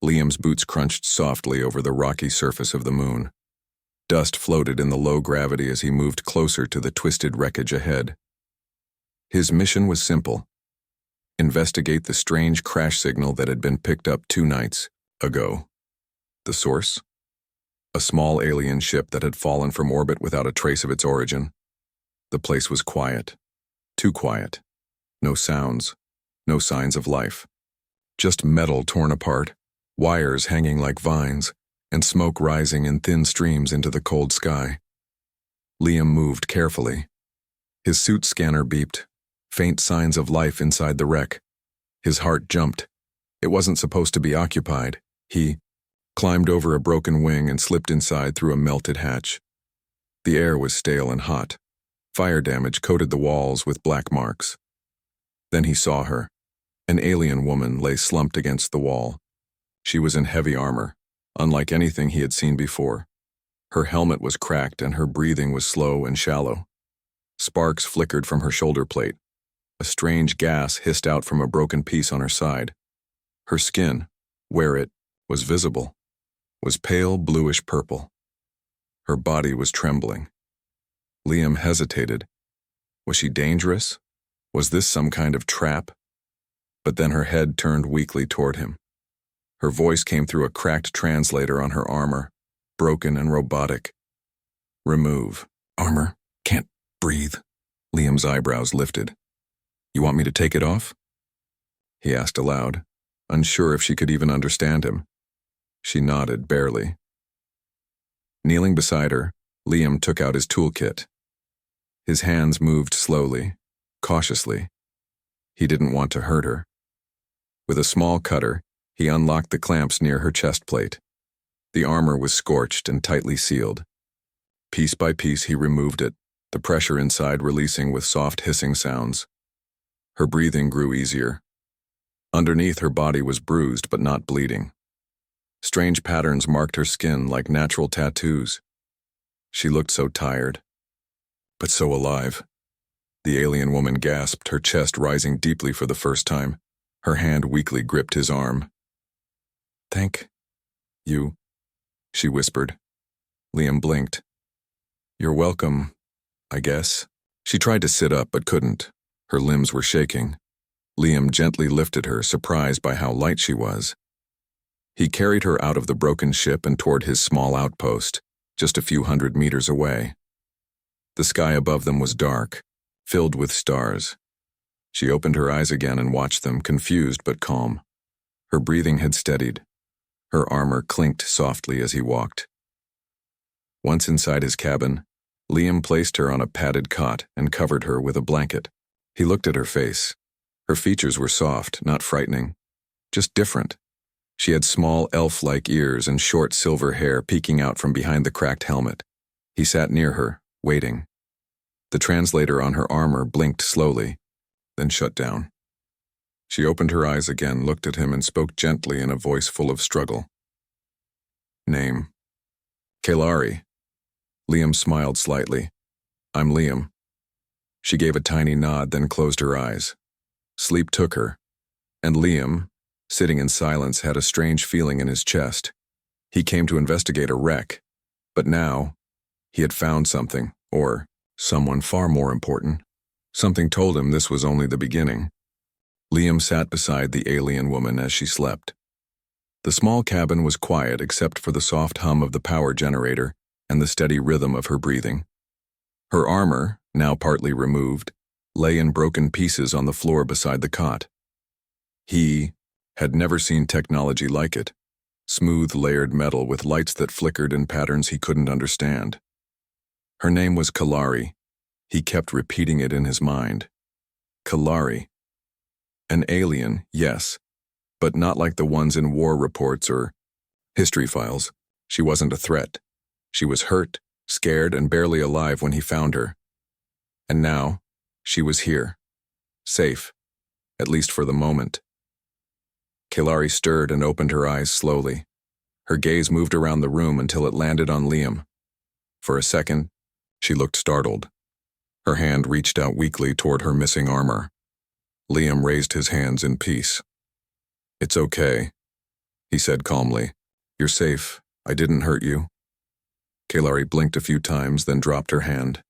Liam's boots crunched softly over the rocky surface of the moon. Dust floated in the low gravity as he moved closer to the twisted wreckage ahead. His mission was simple: investigate the strange crash signal that had been picked up 2 nights ago. The source? A small alien ship that had fallen from orbit without a trace of its origin. The place was quiet. Too quiet. No sounds. No signs of life. Just metal torn apart, wires hanging like vines, and smoke rising in thin streams into the cold sky. Liam moved carefully. His suit scanner beeped, faint signs of life inside the wreck. His heart jumped. It wasn't supposed to be occupied. He climbed over a broken wing and slipped inside through a melted hatch. The air was stale and hot. Fire damage coated the walls with black marks. Then he saw her. An alien woman lay slumped against the wall. She was in heavy armor, unlike anything he had seen before. Her helmet was cracked and her breathing was slow and shallow. Sparks flickered from her shoulder plate. A strange gas hissed out from a broken piece on her side. Her skin, where it was visible, was pale bluish purple. Her body was trembling. Liam hesitated. Was she dangerous? Was this some kind of trap? But then her head turned weakly toward him. Her voice came through a cracked translator on her armor, broken and robotic. Remove. Armor? Can't breathe. Liam's eyebrows lifted. You want me to take it off? He asked aloud, unsure if she could even understand him. She nodded barely. Kneeling beside her, Liam took out his toolkit. His hands moved slowly, cautiously. He didn't want to hurt her. With a small cutter, he unlocked the clamps near her chest plate. The armor was scorched and tightly sealed. Piece by piece he removed it, the pressure inside releasing with soft hissing sounds. Her breathing grew easier. Underneath, her body was bruised but not bleeding. Strange patterns marked her skin like natural tattoos. She looked so tired, but so alive. The alien woman gasped, her chest rising deeply for the first time. Her hand weakly gripped his arm. Thank you, she whispered. Liam blinked. You're welcome, I guess. She tried to sit up but couldn't. Her limbs were shaking. Liam gently lifted her, surprised by how light she was. He carried her out of the broken ship and toward his small outpost, just a few hundred meters away. The sky above them was dark, filled with stars. She opened her eyes again and watched them, confused but calm. Her breathing had steadied. Her armor clinked softly as he walked. Once inside his cabin, Liam placed her on a padded cot and covered her with a blanket. He looked at her face. Her features were soft, not frightening, just different. She had small elf-like ears and short silver hair peeking out from behind the cracked helmet. He sat near her, waiting. The translator on her armor blinked slowly, then shut down. She opened her eyes again, looked at him, and spoke gently in a voice full of struggle. Name. Kalari. Liam smiled slightly. I'm Liam. She gave a tiny nod, then closed her eyes. Sleep took her, and Liam, sitting in silence, had a strange feeling in his chest. He came to investigate a wreck, but now he had found something, or someone far more important. Something told him this was only the beginning. Liam sat beside the alien woman as she slept. The small cabin was quiet except for the soft hum of the power generator and the steady rhythm of her breathing. Her armor, now partly removed, lay in broken pieces on the floor beside the cot. He had never seen technology like it, smooth layered metal with lights that flickered in patterns he couldn't understand. Her name was Kalari. He kept repeating it in his mind. Kalari. An alien, yes, but not like the ones in war reports or history files. She wasn't a threat. She was hurt, scared, and barely alive when he found her. And now, she was here. Safe, at least for the moment. Kalari stirred and opened her eyes slowly. Her gaze moved around the room until it landed on Liam. For a second, she looked startled. Her hand reached out weakly toward her missing armor. Liam raised his hands in peace. It's okay. he said calmly. You're safe. I didn't hurt you. Kalari blinked a few times, then dropped her hand.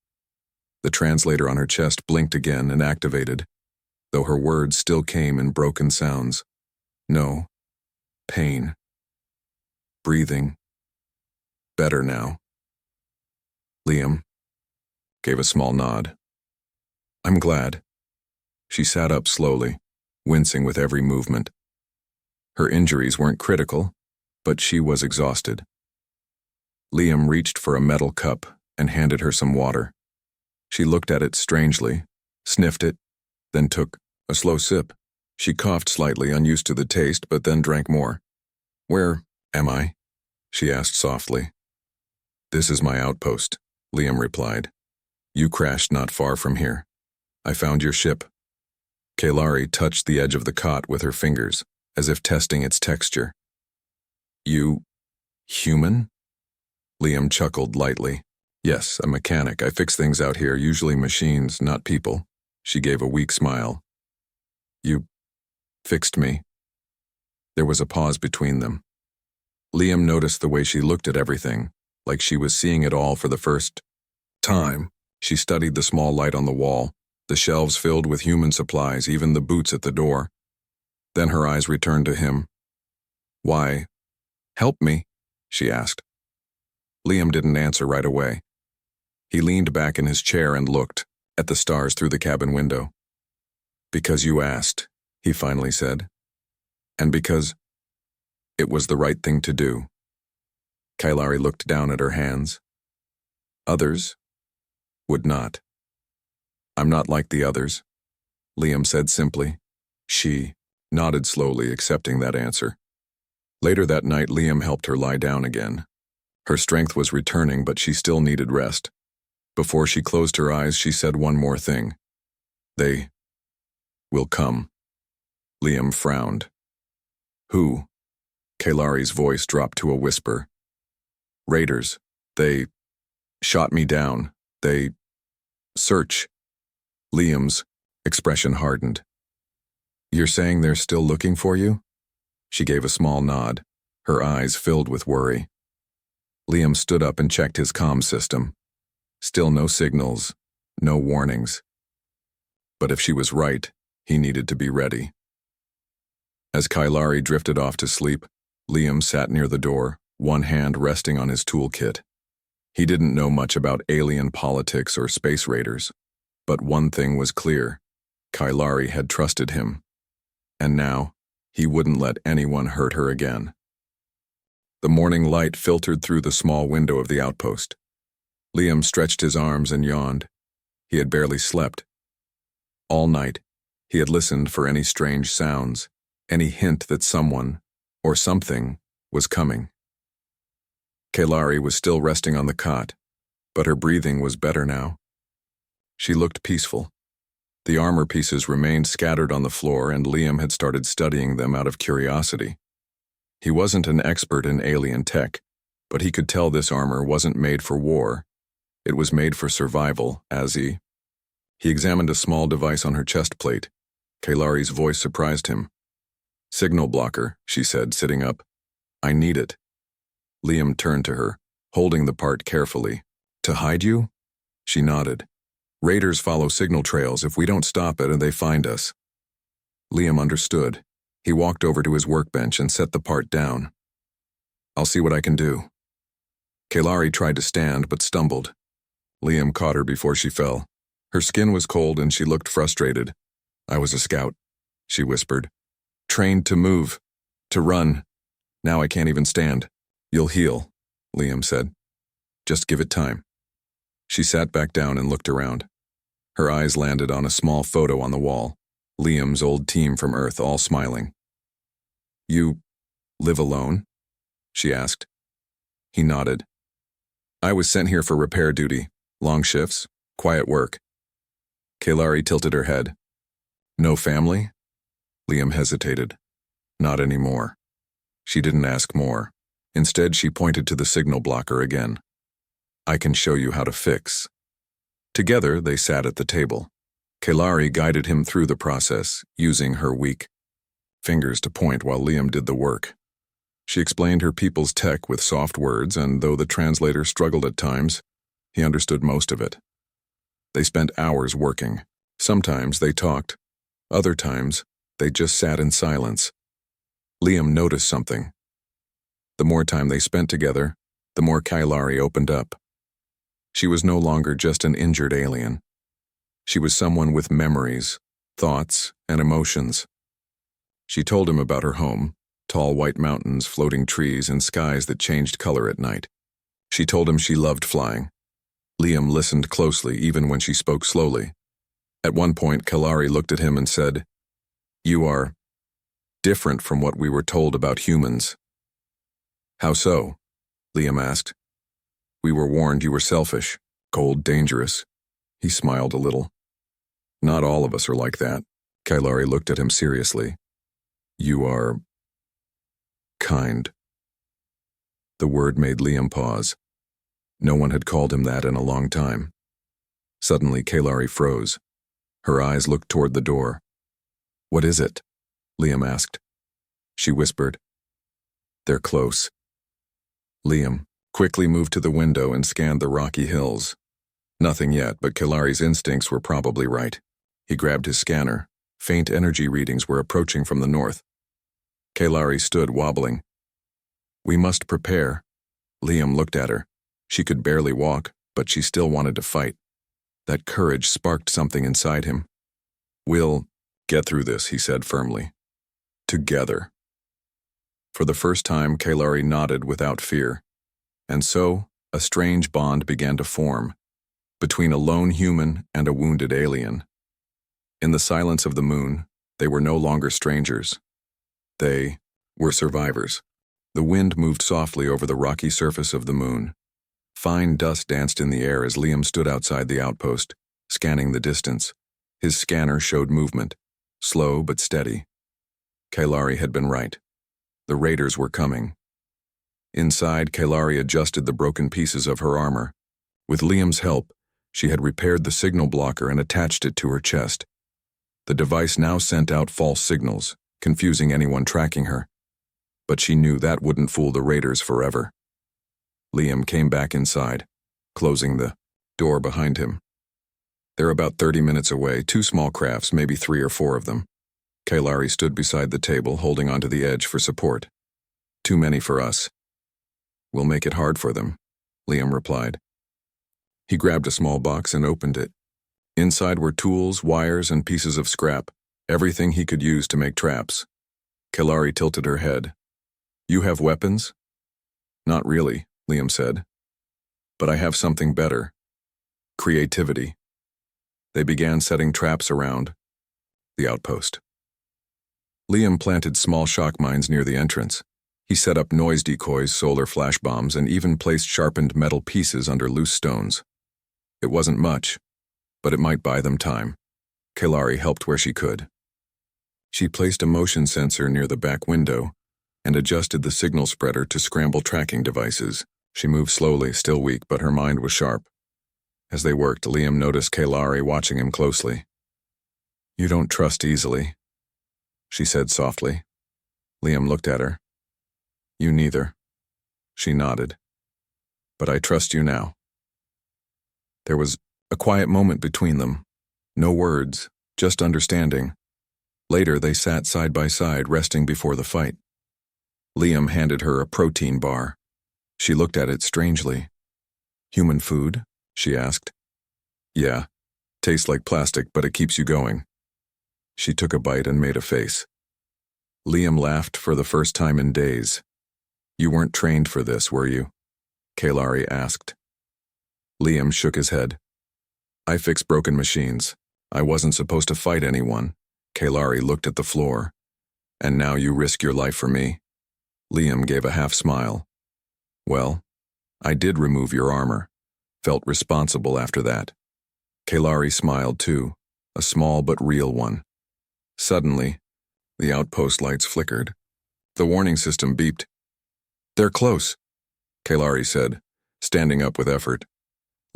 The translator on her chest blinked again and activated, though her words still came in broken sounds. No. Pain. Breathing. Better now. Liam gave a small nod. I'm glad. She sat up slowly, wincing with every movement. Her injuries weren't critical, but she was exhausted. Liam reached for a metal cup and handed her some water. She looked at it strangely, sniffed it, then took a slow sip. She coughed slightly, unused to the taste, but then drank more. Where am I? She asked softly. This is my outpost, Liam replied. You crashed not far from here. I found your ship. Kalari touched the edge of the cot with her fingers, as if testing its texture. You... human? Liam chuckled lightly. Yes, a mechanic. I fix things out here, usually machines, not people. She gave a weak smile. You fixed me. There was a pause between them. Liam noticed the way she looked at everything, like she was seeing it all for the first time. She studied the small light on the wall, the shelves filled with human supplies, even the boots at the door. Then her eyes returned to him. Why? Help me, she asked. Liam didn't answer right away. He leaned back in his chair and looked at the stars through the cabin window. Because you asked, he finally said. And because it was the right thing to do. Kalari looked down at her hands. Others would not. I'm not like the others, Liam said simply. She nodded slowly, accepting that answer. Later that night, Liam helped her lie down again. Her strength was returning, but she still needed rest. Before she closed her eyes, she said one more thing. They will come. Liam frowned. Who? Kalari's voice dropped to a whisper. Raiders. They shot me down. They search. Liam's expression hardened. You're saying they're still looking for you? She gave a small nod, her eyes filled with worry. Liam stood up and checked his comm system. Still no signals, no warnings. But if she was right, he needed to be ready. As Kalari drifted off to sleep, Liam sat near the door, one hand resting on his toolkit. He didn't know much about alien politics or space raiders, but one thing was clear. Kalari had trusted him. And now, he wouldn't let anyone hurt her again. The morning light filtered through the small window of the outpost. Liam stretched his arms and yawned. He had barely slept. All night, he had listened for any strange sounds, any hint that someone, or something, was coming. Kalari was still resting on the cot, but her breathing was better now. She looked peaceful. The armor pieces remained scattered on the floor, and Liam had started studying them out of curiosity. He wasn't an expert in alien tech, but he could tell this armor wasn't made for war. It was made for survival, He examined a small device on her chest plate. Kalari's voice surprised him. Signal blocker, she said, sitting up. I need it. Liam turned to her, holding the part carefully. To hide you? She nodded. Raiders follow signal trails. If we don't stop it, and they find us. Liam understood. He walked over to his workbench and set the part down. I'll see what I can do. Kalari tried to stand, but stumbled. Liam caught her before she fell. Her skin was cold and she looked frustrated. I was a scout, she whispered. Trained to move, to run. Now I can't even stand. You'll heal, Liam said. Just give it time. She sat back down and looked around. Her eyes landed on a small photo on the wall. Liam's old team from Earth, all smiling. You live alone? She asked. He nodded. I was sent here for repair duty. Long shifts, quiet work. Kalari tilted her head. No family? Liam hesitated. Not anymore. She didn't ask more. Instead, she pointed to the signal blocker again. I can show you how to fix. Together, they sat at the table. Kalari guided him through the process, using her weak fingers to point while Liam did the work. She explained her people's tech with soft words, and though the translator struggled at times, he understood most of it. They spent hours working. Sometimes they talked. Other times, they just sat in silence. Liam noticed something. The more time they spent together, the more Kailari opened up. She was no longer just an injured alien. She was someone with memories, thoughts, and emotions. She told him about her home, tall white mountains, floating trees, and skies that changed color at night. She told him she loved flying. Liam listened closely even when she spoke slowly. At one point, Kailari looked at him and said, "You are different from what we were told about humans." "How so?" Liam asked. "We were warned you were selfish, cold, dangerous." He smiled a little. "Not all of us are like that." Kailari looked at him seriously. "You are kind." The word made Liam pause. No one had called him that in a long time. Suddenly, Kailari froze. Her eyes looked toward the door. "What is it?" Liam asked. She whispered, "They're close." Liam quickly moved to the window and scanned the rocky hills. Nothing yet, but Kailari's instincts were probably right. He grabbed his scanner. Faint energy readings were approaching from the north. Kailari stood wobbling. "We must prepare." Liam looked at her. She could barely walk, but she still wanted to fight. That courage sparked something inside him. "We'll get through this," he said firmly. "Together." For the first time, Kailari nodded without fear. And so, a strange bond began to form, between a lone human and a wounded alien. In the silence of the moon, they were no longer strangers. They were survivors. The wind moved softly over the rocky surface of the moon. Fine dust danced in the air as Liam stood outside the outpost, scanning the distance. His scanner showed movement, slow but steady. Kailari had been right. The raiders were coming. Inside, Kailari adjusted the broken pieces of her armor. With Liam's help, she had repaired the signal blocker and attached it to her chest. The device now sent out false signals, confusing anyone tracking her. But she knew that wouldn't fool the raiders forever. Liam came back inside, closing the door behind him. They're about 30 minutes away, 2 small crafts, maybe 3 or 4 of them. Kailari stood beside the table, holding onto the edge for support. "Too many for us." "We'll make it hard for them," Liam replied. He grabbed a small box and opened it. Inside were tools, wires, and pieces of scrap, everything he could use to make traps. Kailari tilted her head. "You have weapons?" "Not really," Liam said. "But I have something better. Creativity." They began setting traps around the outpost. Liam planted small shock mines near the entrance. He set up noise decoys, solar flash bombs, and even placed sharpened metal pieces under loose stones. It wasn't much, but it might buy them time. Kailari helped where she could. She placed a motion sensor near the back window and adjusted the signal spreader to scramble tracking devices. She moved slowly, still weak, but her mind was sharp. As they worked, Liam noticed Kailari watching him closely. "You don't trust easily," she said softly. Liam looked at her. "You neither." She nodded. "But I trust you now." There was a quiet moment between them. No words, just understanding. Later, they sat side by side, resting before the fight. Liam handed her a protein bar. She looked at it strangely. "Human food?" she asked. "Yeah. Tastes like plastic, but it keeps you going." She took a bite and made a face. Liam laughed for the first time in days. "You weren't trained for this, were you?" Kailari asked. Liam shook his head. "I fix broken machines. I wasn't supposed to fight anyone." Kailari looked at the floor. "And now you risk your life for me?" Liam gave a half smile. "Well, I did remove your armor. Felt responsible after that." Kailari smiled too, a small but real one. Suddenly, the outpost lights flickered. The warning system beeped. "They're close," Kailari said, standing up with effort.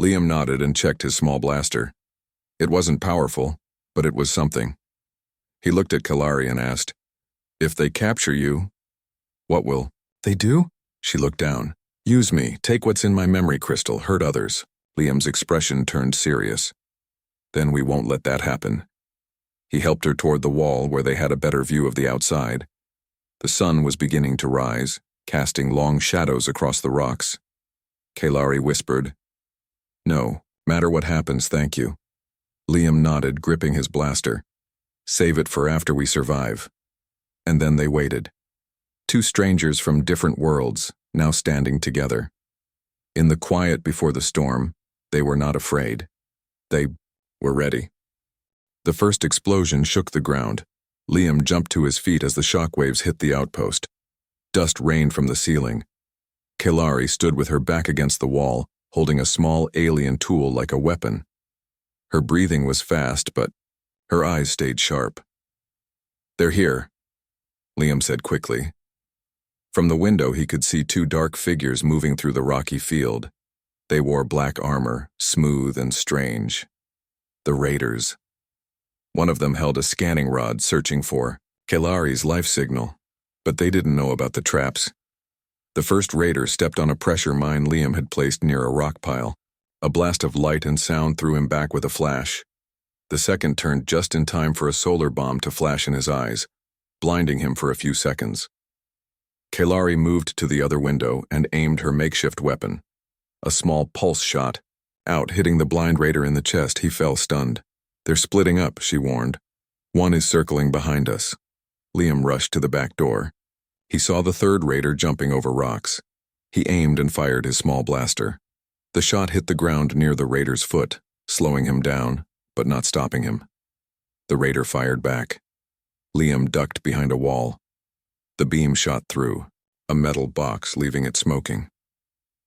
Liam nodded and checked his small blaster. It wasn't powerful, but it was something. He looked at Kailari and asked, "If they capture you, what will They do? She looked down. Use me, take what's in my memory crystal, hurt others. Liam's expression turned serious. Then we won't let that happen. He helped her toward the wall where they had a better view of the outside. The sun was beginning to rise, casting long shadows across the rocks. Kalari whispered, "No, matter what happens, thank you." Liam nodded, gripping his blaster. "Save it for after we survive." And then they waited. Two strangers from different worlds, now standing together. In the quiet before the storm, they were not afraid. They were ready. The first explosion shook the ground. Liam jumped to his feet as the shockwaves hit the outpost. Dust rained from the ceiling. Kalari stood with her back against the wall, holding a small alien tool like a weapon. Her breathing was fast, but her eyes stayed sharp. "They're here," Liam said quickly. From the window he could see two dark figures moving through the rocky field. They wore black armor, smooth and strange. The raiders. One of them held a scanning rod searching for Kalari's life signal, but they didn't know about the traps. The first raider stepped on a pressure mine Liam had placed near a rock pile. A blast of light and sound threw him back with a flash. The second turned just in time for a solar bomb to flash in his eyes, blinding him for a few seconds. Kalari moved to the other window and aimed her makeshift weapon. A small pulse shot. Out, hitting the blind raider in the chest, he fell stunned. "They're splitting up," she warned. "One is circling behind us." Liam rushed to the back door. He saw the third raider jumping over rocks. He aimed and fired his small blaster. The shot hit the ground near the raider's foot, slowing him down, but not stopping him. The raider fired back. Liam ducked behind a wall. The beam shot through, a metal box leaving it smoking.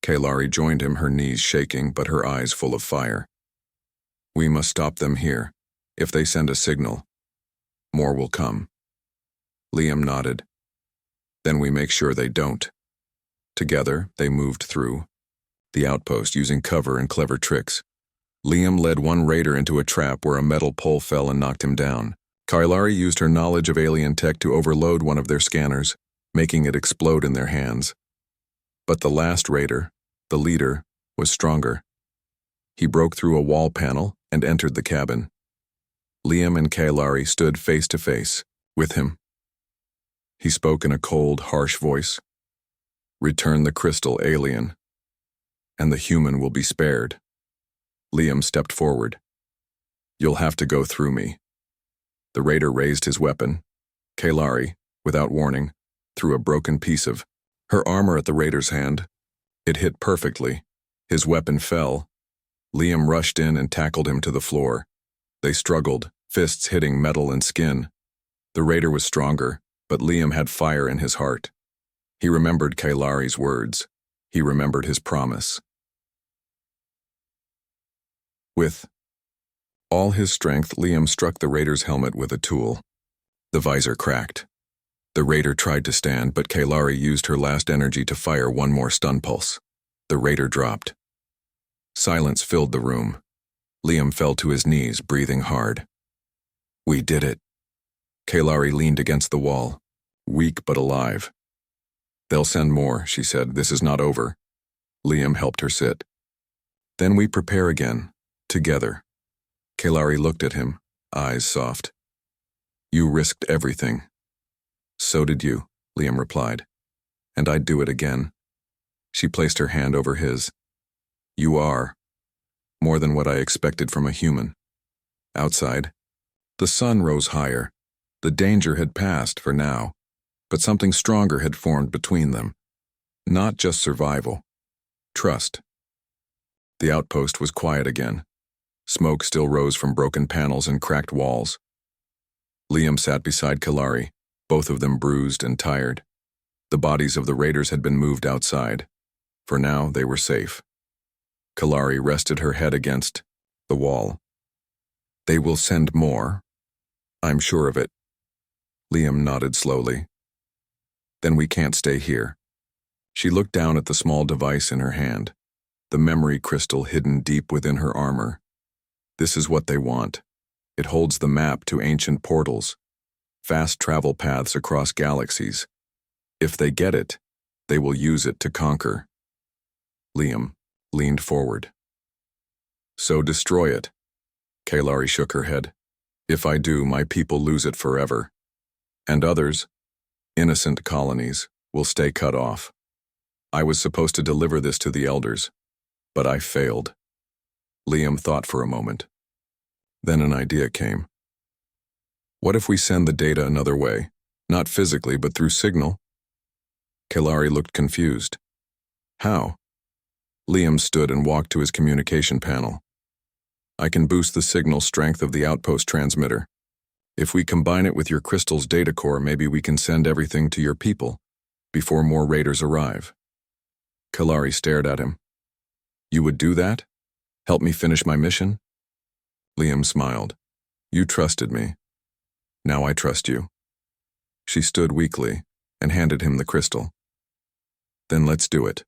Kalari joined him, her knees shaking but her eyes full of fire. "We must stop them here. If they send a signal, more will come." Liam nodded. "Then we make sure they don't." Together, they moved through the outpost using cover and clever tricks. Liam led one raider into a trap where a metal pole fell and knocked him down. Kalari used her knowledge of alien tech to overload one of their scanners, making it explode in their hands. But the last raider, the leader, was stronger. He broke through a wall panel and entered the cabin. Liam and Kalari stood face to face with him. He spoke in a cold, harsh voice. "Return the crystal, alien, and the human will be spared." Liam stepped forward. "You'll have to go through me." The raider raised his weapon. Kalari, without warning, threw a broken piece of her armor at the raider's hand. It hit perfectly. His weapon fell. Liam rushed in and tackled him to the floor. They struggled, fists hitting metal and skin. The raider was stronger, but Liam had fire in his heart. He remembered Kalari's words. He remembered his promise. With all his strength, Liam struck the raider's helmet with a tool. The visor cracked. The raider tried to stand, but Kalari used her last energy to fire one more stun pulse. The raider dropped. Silence filled the room. Liam fell to his knees, breathing hard. "We did it." Kalari leaned against the wall, weak but alive. "They'll send more," she said. "This is not over." Liam helped her sit. "Then we prepare again, together." Kalari looked at him, eyes soft. "You risked everything." "So did you," Liam replied. "And I'd do it again." She placed her hand over his. "You are. More than what I expected from a human." Outside, the sun rose higher. The danger had passed for now, but something stronger had formed between them. Not just survival. Trust. The outpost was quiet again. Smoke still rose from broken panels and cracked walls. Liam sat beside Kalari, both of them bruised and tired. The bodies of the raiders had been moved outside. For now, they were safe. Kalari rested her head against the wall. "They will send more. I'm sure of it." Liam nodded slowly. "Then we can't stay here." She looked down at the small device in her hand, the memory crystal hidden deep within her armor. "This is what they want. It holds the map to ancient portals, fast travel paths across galaxies. If they get it, They will use it to conquer. Liam leaned forward. So destroy it. Kalari shook her head. If I do, my people lose it forever. And others, innocent colonies, will stay cut off. I was supposed to deliver this to the elders, but I failed. Liam thought for a moment. Then an idea came. What if we send the data another way? Not physically, but through signal? Kalari looked confused. How? Liam stood and walked to his communication panel. I can boost the signal strength of the outpost transmitter. If we combine it with your crystal's data core, maybe we can send everything to your people before more raiders arrive. Kalari stared at him. You would do that? Help me finish my mission? Liam smiled. You trusted me. Now I trust you. She stood weakly and handed him the crystal. Then let's do it.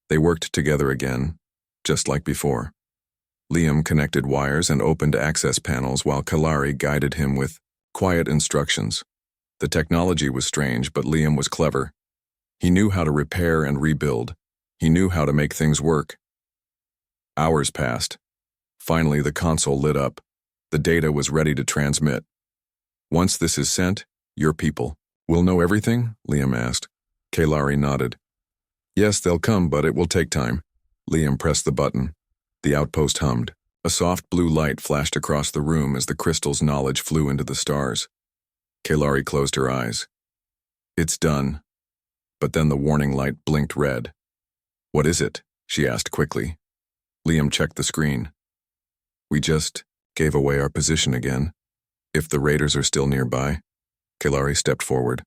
They worked together again, just like before. Liam connected wires and opened access panels while Kalari guided him with quiet instructions. The technology was strange, but Liam was clever. He knew how to repair and rebuild. He knew how to make things work. Hours passed. Finally, the console lit up. The data was ready to transmit. Once this is sent, your people will know everything? Liam asked. Kalari nodded. Yes, they'll come, but it will take time. Liam pressed the button. The outpost hummed. A soft blue light flashed across the room as the crystal's knowledge flew into the stars. Kalari closed her eyes. It's done. But then the warning light blinked red. What is it? She asked quickly. Liam checked the screen. We just gave away our position again. If the raiders are still nearby. Kalari stepped forward.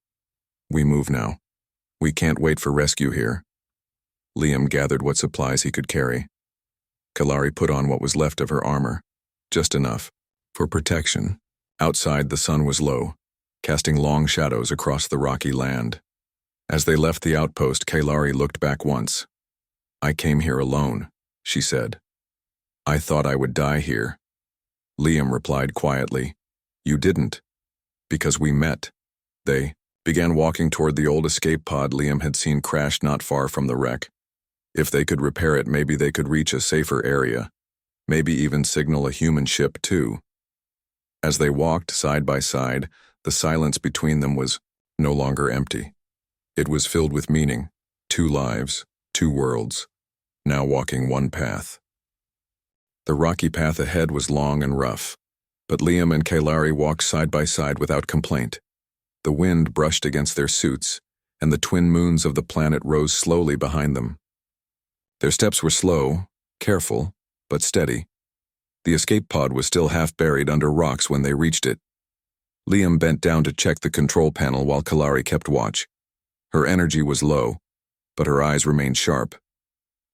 We move now. We can't wait for rescue here. Liam gathered what supplies he could carry. Kalari put on what was left of her armor, just enough for protection. Outside, the sun was low, casting long shadows across the rocky land. As they left the outpost, Kalari looked back once. I came here alone, she said. I thought I would die here. Liam replied quietly. You didn't. Because we met. They began walking toward the old escape pod Liam had seen crashed not far from the wreck. If they could repair it, maybe they could reach a safer area. Maybe even signal a human ship, too. As they walked side by side, the silence between them was no longer empty. It was filled with meaning. 2 lives, 2 worlds, now walking one path. The rocky path ahead was long and rough, but Liam and Kalari walked side by side without complaint. The wind brushed against their suits, and the twin moons of the planet rose slowly behind them. Their steps were slow, careful, but steady. The escape pod was still half buried under rocks when they reached it. Liam bent down to check the control panel while Kalari kept watch. Her energy was low, but her eyes remained sharp.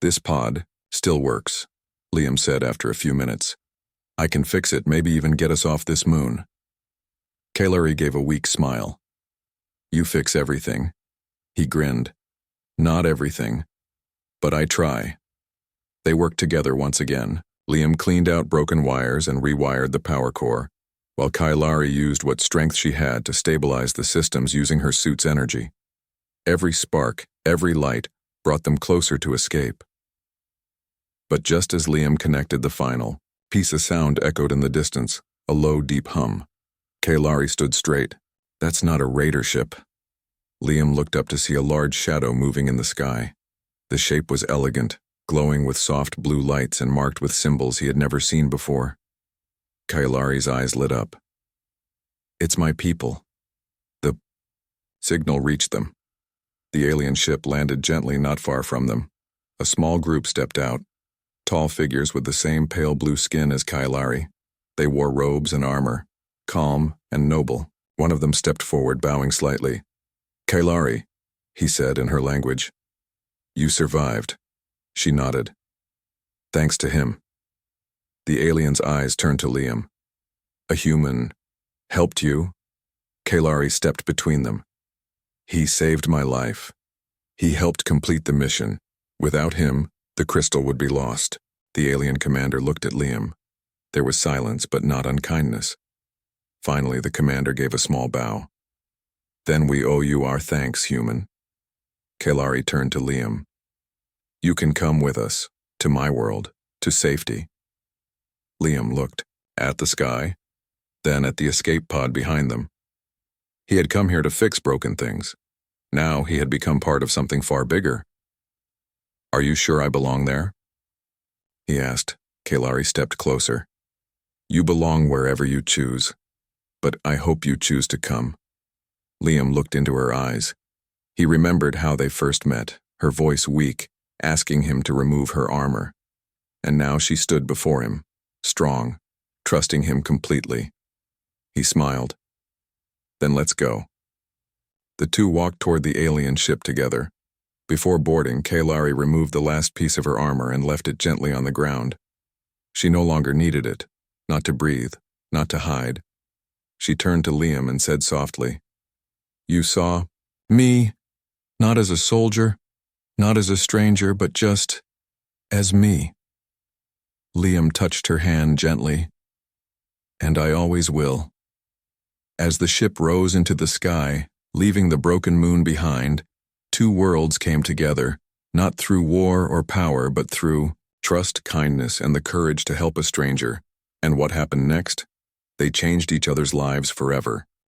This pod still works, Liam said after a few minutes. I can fix it, maybe even get us off this moon. Kalari gave a weak smile. You fix everything. He grinned. Not everything. But I try. They worked together once again. Liam cleaned out broken wires and rewired the power core, while Kalari used what strength she had to stabilize the systems using her suit's energy. Every spark, every light, brought them closer to escape. But just as Liam connected the final piece of sound echoed in the distance, a low, deep hum. Kalari stood straight. That's not a raider ship. Liam looked up to see a large shadow moving in the sky. The shape was elegant, glowing with soft blue lights and marked with symbols he had never seen before. Kalari's eyes lit up. It's my people. The signal reached them. The alien ship landed gently not far from them. A small group stepped out, tall figures with the same pale blue skin as Kalari. They wore robes and armor, calm and noble. One of them stepped forward, bowing slightly. Kalari, he said in her language. You survived. She nodded. Thanks to him. The alien's eyes turned to Liam. A human helped you? Kalari stepped between them. He saved my life. He helped complete the mission. Without him, the crystal would be lost. The alien commander looked at Liam. There was silence, but not unkindness. Finally, the commander gave a small bow. Then we owe you our thanks, human. Kalari turned to Liam. You can come with us, to my world, to safety. Liam looked at the sky, then at the escape pod behind them. He had come here to fix broken things. Now he had become part of something far bigger. Are you sure I belong there? He asked. Kalari stepped closer. You belong wherever you choose, but I hope you choose to come. Liam looked into her eyes. He remembered how they first met, her voice weak, asking him to remove her armor. And now she stood before him, strong, trusting him completely. He smiled. Then let's go. The two walked toward the alien ship together. Before boarding, Kalari removed the last piece of her armor and left it gently on the ground. She no longer needed it, not to breathe, not to hide. She turned to Liam and said softly, You saw me, not as a soldier, not as a stranger, but just as me. Liam touched her hand gently. And I always will. As the ship rose into the sky, leaving the broken moon behind, two worlds came together, not through war or power, but through trust, kindness, and the courage to help a stranger. And what happened next? They changed each other's lives forever.